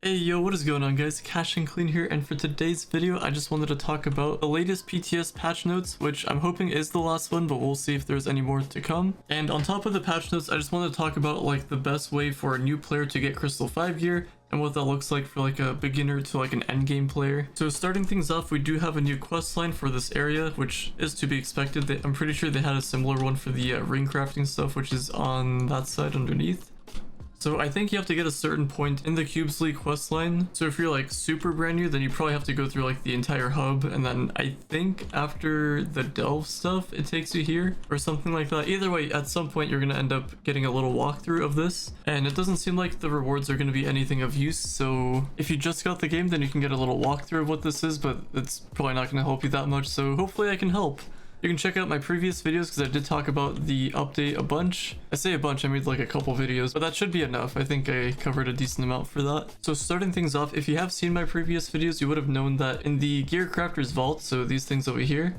Hey yo, what is going on guys? Cash and Clean here, and for today's video I just wanted to talk about the latest PTS patch notes, which I'm hoping is the last one, but we'll see if there's any more to come. And on top of the patch notes, I just wanted to talk about like the best way for a new player to get Crystal 5 gear and what that looks like for like a beginner to like an end game player. So starting things off, we do have a new quest line for this area, which is to be expected. I'm pretty sure they had a similar one for the ring crafting stuff, which is on that side underneath. So I think you have to get a certain point in the Cubes League questline. So if you're like super brand new, then you probably have to go through like the entire hub. And then I think after the delve stuff, it takes you here or something like that. Either way, at some point, you're going to end up getting a little walkthrough of this. And it doesn't seem like the rewards are going to be anything of use. So if you just got the game, then you can get a little walkthrough of what this is, but it's probably not going to help you that much. So hopefully I can help. You can check out my previous videos because I did talk about the update a bunch. I say a bunch, I made like a couple videos, but that should be enough. I think I covered a decent amount for that. So starting things off, if you have seen my previous videos, you would have known that in the Gear Crafter's Vault, so these things over here,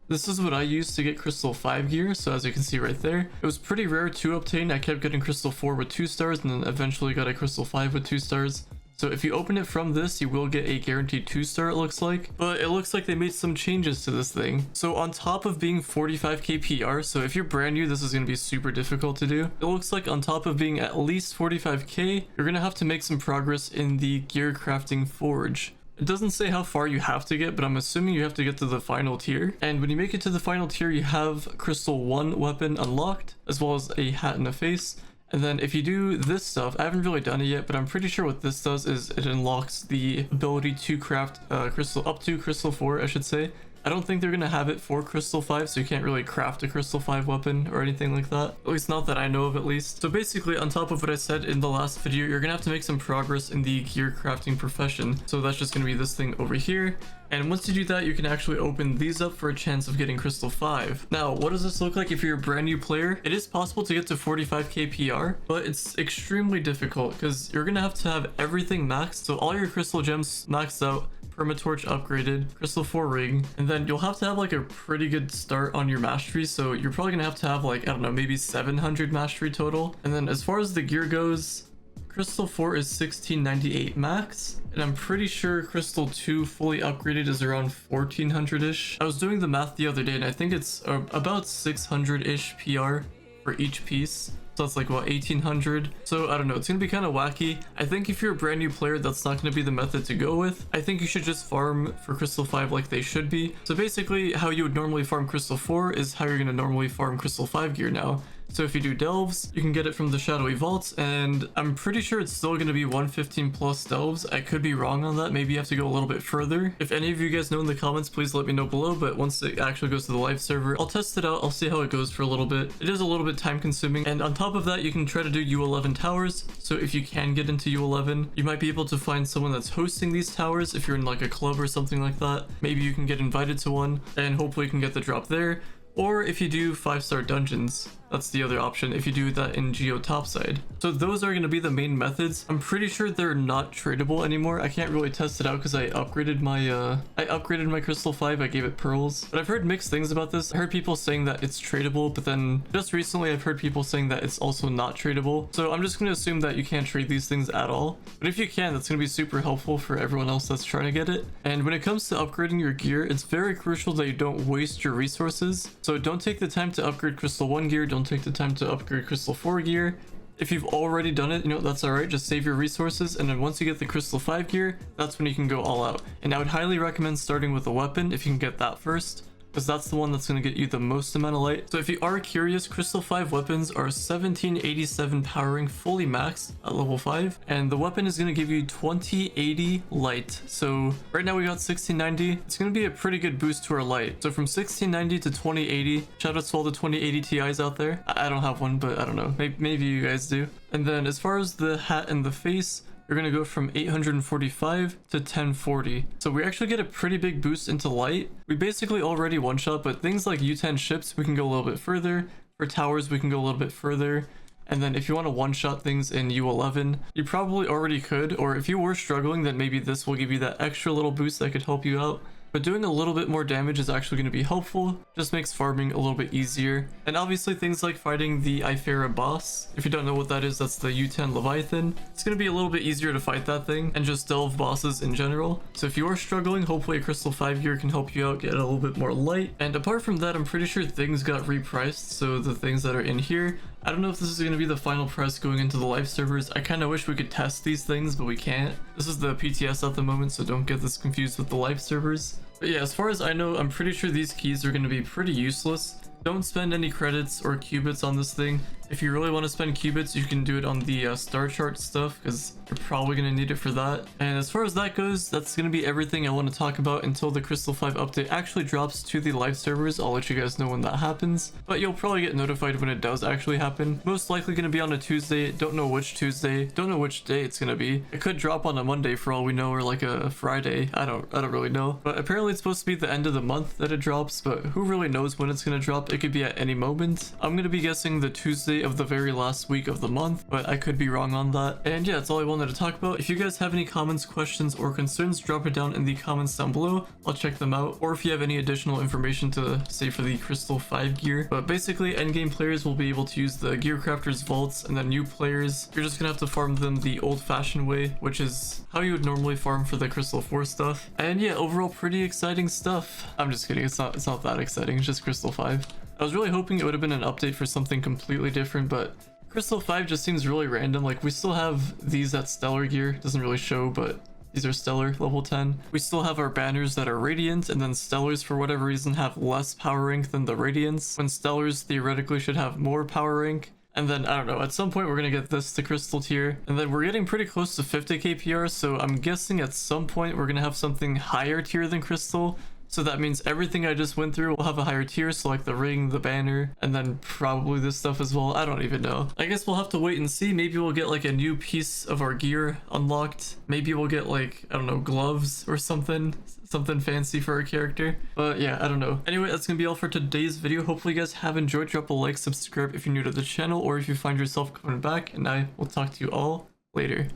this is what I used to get Crystal 5 gear. So as you can see right there, it was pretty rare to obtain. I kept getting Crystal 4 with 2 stars and then eventually got a Crystal 5 with 2 stars. So if you open it from this, you will get a guaranteed 2-star, it looks like. But it looks like they made some changes to this thing. So on top of being 45k PR, so if you're brand new, this is going to be super difficult to do. It looks like on top of being at least 45k, you're going to have to make some progress in the Gear Crafting Forge. It doesn't say how far you have to get, but I'm assuming you have to get to the final tier. And when you make it to the final tier, you have Crystal 1 weapon unlocked, as well as a hat and a face. And then if you do this stuff, I haven't really done it yet, but I'm pretty sure what this does is it unlocks the ability to craft crystal up to Crystal 4, I should say. I don't think they're going to have it for Crystal 5, so you can't really craft a Crystal 5 weapon or anything like that. At least not that I know of, at least. So basically, on top of what I said in the last video, you're going to have to make some progress in the gear crafting profession. So that's just going to be this thing over here. And once you do that, you can actually open these up for a chance of getting Crystal 5. Now, what does this look like if you're a brand new player? It is possible to get to 45k PR, but it's extremely difficult because you're going to have everything maxed. So all your crystal gems maxed out, Permatorch upgraded, Crystal 4 ring, and then you'll have to have like a pretty good start on your mastery. So you're probably gonna have to have like, I don't know, maybe 700 mastery total. And then as far as the gear goes, Crystal 4 is 1698 max, and I'm pretty sure Crystal 2 fully upgraded is around 1400-ish. I was doing the math the other day, and I think it's about 600-ish PR for each piece. So that's like, what, 1800? So I don't know, it's gonna be kind of wacky. I think if you're a brand new player, that's not gonna be the method to go with. I think you should just farm for Crystal 5 like they should be. So basically, how you would normally farm Crystal 4 is how you're gonna normally farm Crystal 5 gear now. So if you do delves, you can get it from the Shadowy Vaults, and I'm pretty sure it's still going to be 115 plus delves. I could be wrong on that. Maybe you have to go a little bit further. If any of you guys know in the comments, please let me know below, but once it actually goes to the live server, I'll test it out. I'll see how it goes for a little bit. It is a little bit time consuming, and on top of that, you can try to do U11 towers. So if you can get into U11, you might be able to find someone that's hosting these towers. If you're in like a club or something like that, maybe you can get invited to one, and hopefully you can get the drop there. Or if you do 5-star dungeons, that's the other option if you do that in Geo Topside. So those are going to be the main methods. I'm pretty sure they're not tradable anymore. I can't really test it out because I upgraded my Crystal 5. I gave it pearls. But I've heard mixed things about this. I heard people saying that it's tradable, but then just recently I've heard people saying that it's also not tradable. So I'm just going to assume that you can't trade these things at all. But if you can, that's going to be super helpful for everyone else that's trying to get it. And when it comes to upgrading your gear, it's very crucial that you don't waste your resources. So don't take the time to upgrade Crystal 1 gear. Don't take the time to upgrade Crystal 4 gear. If you've already done it, you know, that's alright. Just save your resources, and then once you get the Crystal 5 gear, that's when you can go all out. And I would highly recommend starting with a weapon if you can get that first, because that's the one that's going to get you the most amount of light. So if you are curious, Crystal 5 weapons are 1787 powering fully maxed at level 5, and the weapon is going to give you 2080 light. So right now we got 1690. It's going to be a pretty good boost to our light. So from 1690 to 2080, shout out to all the 2080 Ti's out there. I don't have one, but I don't know. Maybe you guys do. And then as far as the hat and the face, you're going to go from 845 to 1040. So we actually get a pretty big boost into light. We basically already one-shot, but things like U10 ships, we can go a little bit further. For towers, we can go a little bit further. And then if you want to one-shot things in U11, you probably already could. Or if you were struggling, then maybe this will give you that extra little boost that could help you out. but doing a little bit more damage is actually going to be helpful. Just makes farming a little bit easier. And obviously things like fighting the Ifera boss. If you don't know what that is, that's the U10 Leviathan. It's going to be a little bit easier to fight that thing and just delve bosses in general. So if you are struggling, hopefully a Crystal 5 gear can help you out get a little bit more light. And apart from that, I'm pretty sure things got repriced. So the things that are in here, I don't know if this is going to be the final price going into the live servers. I kind of wish we could test these things, but we can't. This is the PTS at the moment, so don't get this confused with the live servers. But yeah, as far as I know, I'm pretty sure these keys are going to be pretty useless. Don't spend any credits or qubits on this thing. If you really want to spend qubits, you can do it on the star chart stuff, because you're probably going to need it for that. And as far as that goes, that's going to be everything I want to talk about until the Crystal 5 update actually drops to the live servers. I'll let you guys know when that happens, but you'll probably get notified when it does actually happen. Most likely going to be on a Tuesday. Don't know which Tuesday, don't know which day it's going to be. It could drop on a Monday for all we know, or like a Friday. I don't really know, but apparently it's supposed to be the end of the month that it drops, but who really knows when it's going to drop? It could be at any moment. I'm going to be guessing the Tuesday of the very last week of the month, but I could be wrong on that. And yeah, that's all I wanted to talk about. If you guys have any comments, questions, or concerns, drop it down in the comments down below. I'll check them out. Or if you have any additional information to say for the Crystal 5 gear. But basically, endgame players will be able to use the Gear Crafters vaults, and then new players, you're just gonna have to farm them the old-fashioned way, which is how you would normally farm for the Crystal 4 stuff. And yeah, overall pretty exciting stuff. I'm just kidding, it's not that exciting, it's just Crystal 5. I was really hoping it would have been an update for something completely different, but Crystal 5 just seems really random. Like, we still have these at Stellar gear, doesn't really show, but these are Stellar level 10. We still have our banners that are Radiant, and then Stellars for whatever reason have less power rank than the Radiants, when Stellars theoretically should have more power rank. And then, I don't know, at some point we're gonna get this to Crystal tier, and then we're getting pretty close to 50k PR, so I'm guessing at some point we're gonna have something higher tier than Crystal. So that means everything I just went through will have a higher tier, so like the ring, the banner, and then probably this stuff as well. I don't even know. I guess we'll have to wait and see. Maybe we'll get like a new piece of our gear unlocked. Maybe we'll get like, I don't know, gloves or something fancy for our character. But yeah, I don't know. Anyway, that's gonna be all for today's video. Hopefully you guys have enjoyed. Drop a like, subscribe if you're new to the channel, or if you find yourself coming back, and I will talk to you all later.